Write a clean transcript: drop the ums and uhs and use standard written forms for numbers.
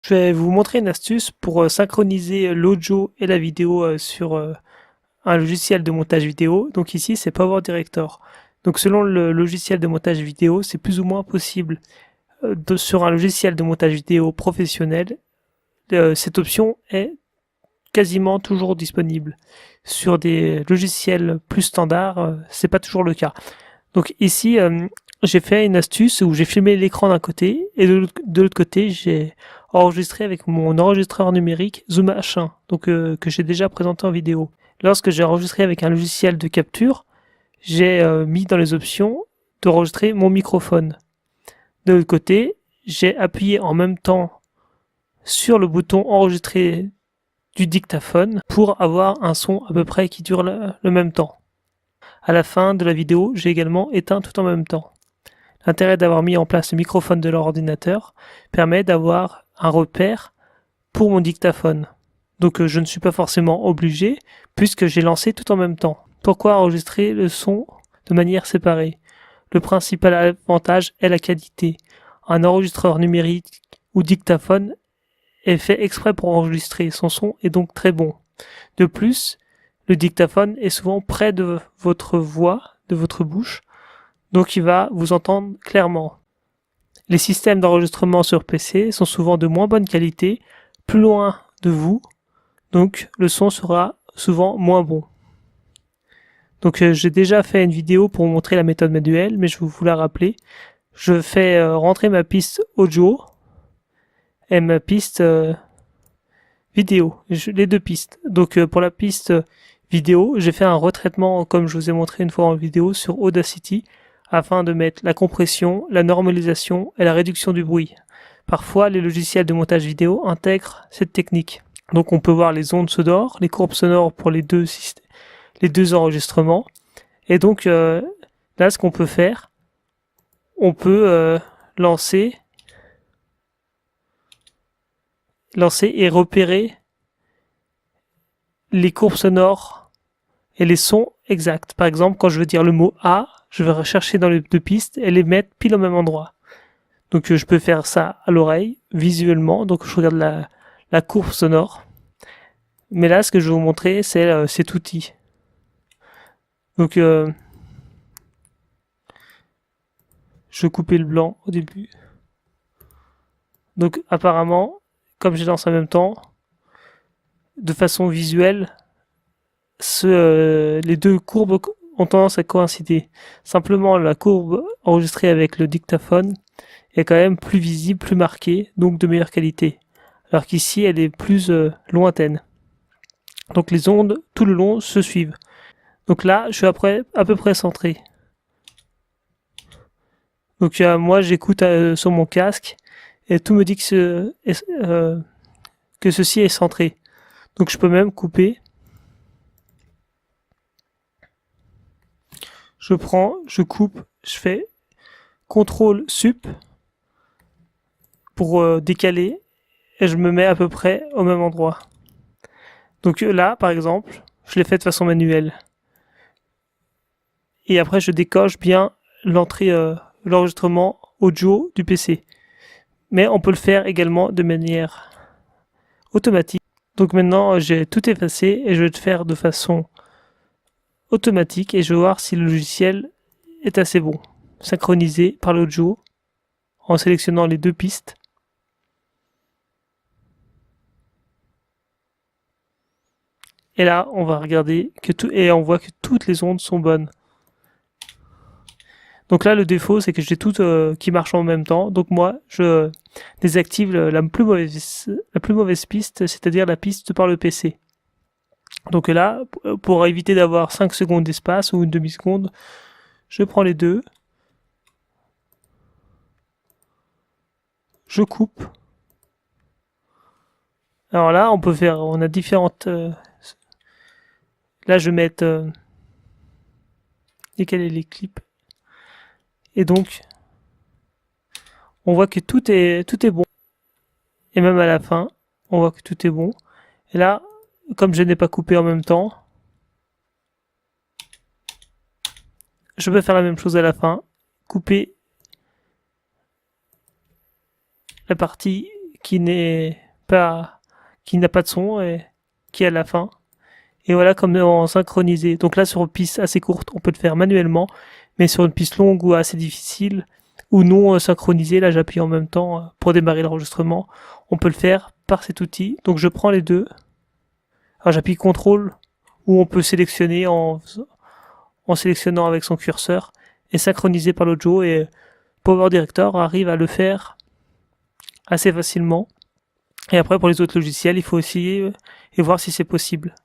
Je vais vous montrer une astuce pour synchroniser l'audio et la vidéo sur un logiciel de montage vidéo. Donc ici, c'est Power Director. Donc selon le logiciel de montage vidéo, c'est plus ou moins possible. Sur un logiciel de montage vidéo professionnel, cette option est quasiment toujours disponible. Sur des logiciels plus standards, c'est pas toujours le cas. Donc ici, j'ai fait une astuce où j'ai filmé l'écran d'un côté et de l'autre côté, j'ai enregistré avec mon enregistreur numérique Zoom H1, donc que j'ai déjà présenté en vidéo. Lorsque j'ai enregistré avec un logiciel de capture, j'ai mis dans les options d'enregistrer mon microphone. De l'autre côté, j'ai appuyé en même temps sur le bouton enregistrer du dictaphone pour avoir un son à peu près qui dure le même temps. À la fin de la vidéo, j'ai également éteint tout en même temps. L'intérêt d'avoir mis en place le microphone de l'ordinateur permet d'avoir un repère pour mon dictaphone. Donc je ne suis pas forcément obligé puisque j'ai lancé tout en même temps. Pourquoi enregistrer le son de manière séparée? Le principal avantage est la qualité. Un enregistreur numérique ou dictaphone est fait exprès pour enregistrer. Son son est donc très bon. De plus, le dictaphone est souvent près de votre voix, de votre bouche, donc il va vous entendre clairement. Les systèmes d'enregistrement sur PC sont souvent de moins bonne qualité, plus loin de vous, donc le son sera souvent moins bon. Donc j'ai déjà fait une vidéo pour vous montrer la méthode manuelle, mais je vais vous la rappeler. Je fais rentrer ma piste audio et ma piste vidéo, les deux pistes. Donc pour la piste vidéo, j'ai fait un retraitement comme je vous ai montré une fois en vidéo sur Audacity afin de mettre la compression, la normalisation et la réduction du bruit. Parfois, les logiciels de montage vidéo intègrent cette technique. Donc on peut voir les ondes sonores, les courbes sonores pour les deux enregistrements. Et donc là, ce qu'on peut faire, on peut lancer et repérer les courbes sonores et les sons exacts. Par exemple, quand je veux dire le mot A, je vais rechercher dans les deux pistes et les mettre pile au même endroit. Donc je peux faire ça à l'oreille, visuellement, donc je regarde la courbe sonore. Mais là, ce que je vais vous montrer, c'est cet outil. Donc je vais couper le blanc au début. Donc apparemment, comme j'ai lancé en même temps, de façon visuelle, les deux courbes ont tendance à coïncider. Simplement, la courbe enregistrée avec le dictaphone est quand même plus visible, plus marquée, donc de meilleure qualité. Alors qu'ici, elle est plus lointaine. Donc les ondes, tout le long, se suivent. Donc là, je suis à peu près centré. Donc moi, j'écoute sur mon casque et tout me dit que ceci est centré. Donc je peux même couper. Je prends, je coupe, je fais CTRL SUP pour décaler et je me mets à peu près au même endroit. Donc là, par exemple, je l'ai fait de façon manuelle. Et après, je décoche bien l'entrée, l'enregistrement audio du PC. Mais on peut le faire également de manière automatique. Donc maintenant, j'ai tout effacé et je vais le faire de façon automatique et je vais voir si le logiciel est assez bon. Synchronisé par l'audio en sélectionnant les deux pistes. Et là, on va regarder et on voit que toutes les ondes sont bonnes. Donc là, le défaut, c'est que j'ai toutes qui marchent en même temps. Donc moi, je désactive la plus mauvaise piste, c'est-à-dire la piste par le PC. Donc là, pour éviter d'avoir 5 secondes d'espace ou une demi-seconde, je prends les deux, je coupe. Alors là, on a différentes. Là, je vais mettre décaler les clips. Et donc, on voit que tout est bon. Et même à la fin, on voit que tout est bon. Et là, comme je n'ai pas coupé en même temps, je peux faire la même chose à la fin. Couper la partie qui n'est pas, qui n'a pas de son et qui est à la fin. Et voilà comme en synchronisé. Donc là, sur une piste assez courte, on peut le faire manuellement, mais sur une piste longue ou assez difficile, ou non synchronisée, là j'appuie en même temps pour démarrer l'enregistrement, on peut le faire par cet outil. Donc je prends les deux. Alors j'appuie CTRL, ou on peut sélectionner en sélectionnant avec son curseur, et synchroniser par l'audio, et Power Director arrive à le faire assez facilement. Et après, pour les autres logiciels, il faut essayer et voir si c'est possible.